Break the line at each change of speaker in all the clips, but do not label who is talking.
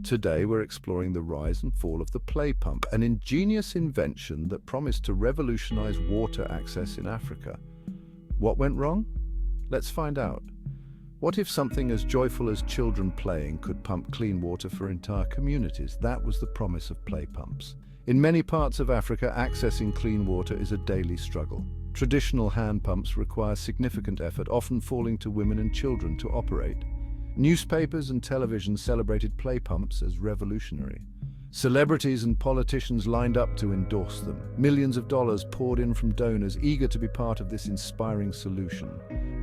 Today we're exploring the rise and fall of the play pump, an ingenious invention that promised to revolutionize water access in Africa. What went wrong? Let's find out. What if something as joyful as children playing could pump clean water for entire communities? That was the promise of play pumps. In many parts of Africa, accessing clean water is a daily struggle. Traditional hand pumps require significant effort, often falling to women and children to operate. Newspapers and television celebrated play pumps as revolutionary. Celebrities and politicians lined up to endorse them. Millions of dollars poured in from donors eager to be part of this inspiring solution.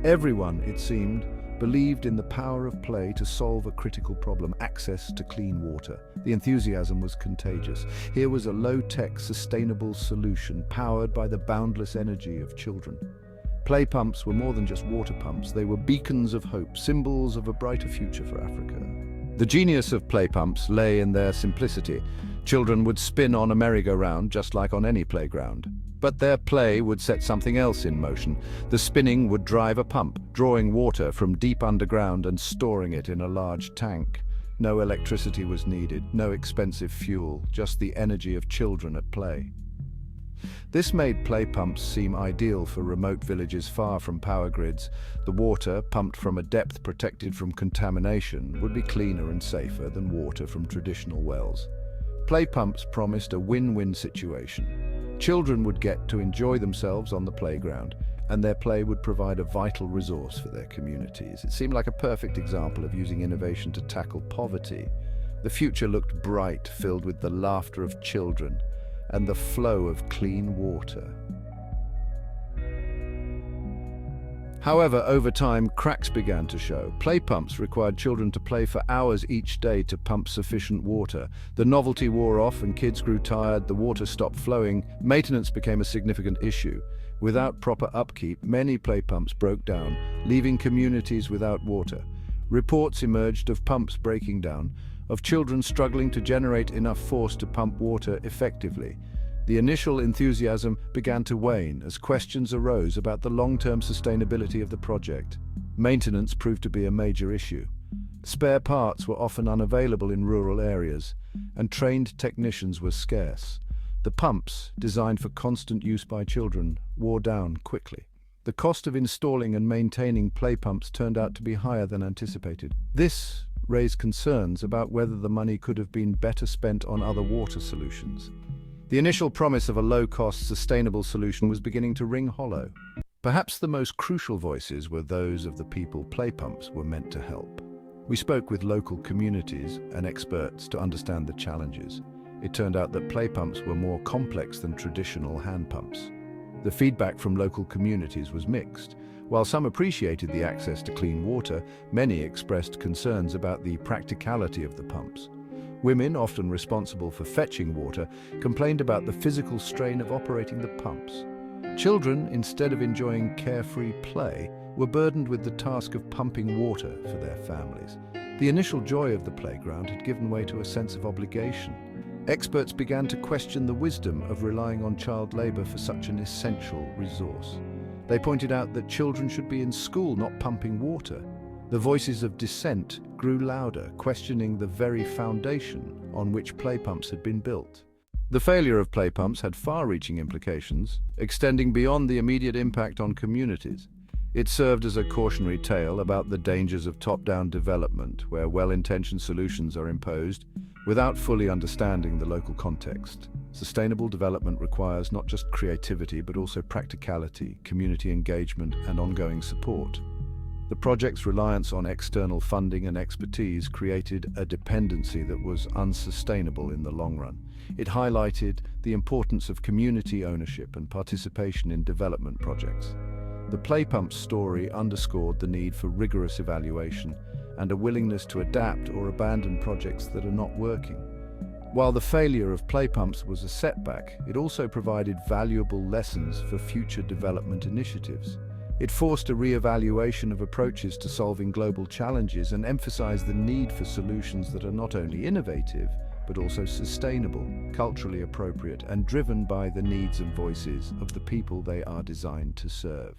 Everyone, it seemed, believed in the power of play to solve a critical problem: access to clean water. The enthusiasm was contagious. Here was a low-tech, sustainable solution powered by the boundless energy of children. Play pumps were more than just water pumps. They were beacons of hope, symbols of a brighter future for Africa. The genius of play pumps lay in their simplicity. Children would spin on a merry-go-round just like on any playground. But their play would set something else in motion. The spinning would drive a pump, drawing water from deep underground and storing it in a large tank. No electricity was needed, no expensive fuel, just the energy of children at play. This made play pumps seem ideal for remote villages far from power grids. The water, pumped from a depth protected from contamination, would be cleaner and safer than water from traditional wells. Play pumps promised a win-win situation. Children would get to enjoy themselves on the playground, and their play would provide a vital resource for their communities. It seemed like a perfect example of using innovation to tackle poverty. The future looked bright, filled with the laughter of children and the flow of clean water. However, over time, cracks began to show. Play pumps required children to play for hours each day to pump sufficient water. The novelty wore off and kids grew tired, the water stopped flowing. Maintenance became a significant issue. Without proper upkeep, many play pumps broke down, leaving communities without water. Reports emerged of pumps breaking down, of children struggling to generate enough force to pump water effectively. The initial enthusiasm began to wane as questions arose about the long-term sustainability of the project. Maintenance proved to be a major issue. Spare parts were often unavailable in rural areas, and trained technicians were scarce. The pumps, designed for constant use by children, wore down quickly. The cost of installing and maintaining play pumps turned out to be higher than anticipated. This raised concerns about whether the money could have been better spent on other water solutions. The initial promise of a low-cost, sustainable solution was beginning to ring hollow. Perhaps the most crucial voices were those of the people play pumps were meant to help. We spoke with local communities and experts to understand the challenges. It turned out that play pumps were more complex than traditional hand pumps. The feedback from local communities was mixed. While some appreciated the access to clean water, many expressed concerns about the practicality of the pumps. Women, often responsible for fetching water, complained about the physical strain of operating the pumps. Children, instead of enjoying carefree play, were burdened with the task of pumping water for their families. The initial joy of the playground had given way to a sense of obligation. Experts began to question the wisdom of relying on child labor for such an essential resource. They pointed out that children should be in school, not pumping water. The voices of dissent grew louder, questioning the very foundation on which play pumps had been built. The failure of play pumps had far-reaching implications, extending beyond the immediate impact on communities. It served as a cautionary tale about the dangers of top-down development, where well-intentioned solutions are imposed without fully understanding the local context. Sustainable development requires not just creativity, but also practicality, community engagement, and ongoing support. The project's reliance on external funding and expertise created a dependency that was unsustainable in the long run. It highlighted the importance of community ownership and participation in development projects. The play pump story underscored the need for rigorous evaluation and a willingness to adapt or abandon projects that are not working. While the failure of play pumps was a setback, it also provided valuable lessons for future development initiatives. It forced a re-evaluation of approaches to solving global challenges and emphasized the need for solutions that are not only innovative, but also sustainable, culturally appropriate, and driven by the needs and voices of the people they are designed to serve.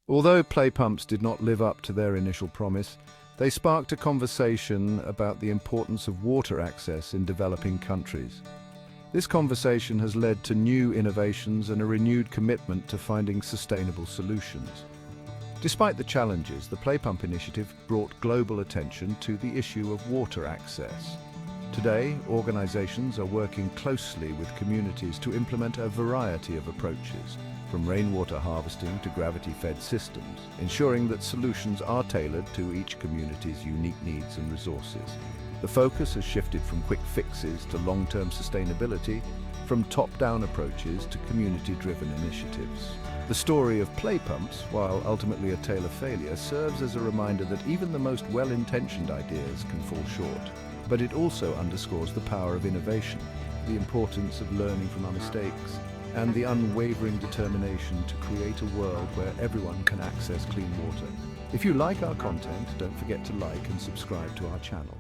Although play pumps did not live up to their initial promise, They sparked a conversation about the importance of water access in developing countries. This conversation has led to new innovations and a renewed commitment to finding sustainable solutions. Despite the challenges, the PlayPump initiative brought global attention to the issue of water access. Today, organizations are working closely with communities to implement a variety of approaches, from rainwater harvesting to gravity-fed systems, ensuring that solutions are tailored to each community's unique needs and resources. The focus has shifted from quick fixes to long-term sustainability, from top-down approaches to community-driven initiatives. The story of PlayPumps, while ultimately a tale of failure, serves as a reminder that even the most well-intentioned ideas can fall short. But it also underscores the power of innovation, the importance of learning from our mistakes, and the unwavering determination to create a world where everyone can access clean water. If you like our content, don't forget to like and subscribe to our channel.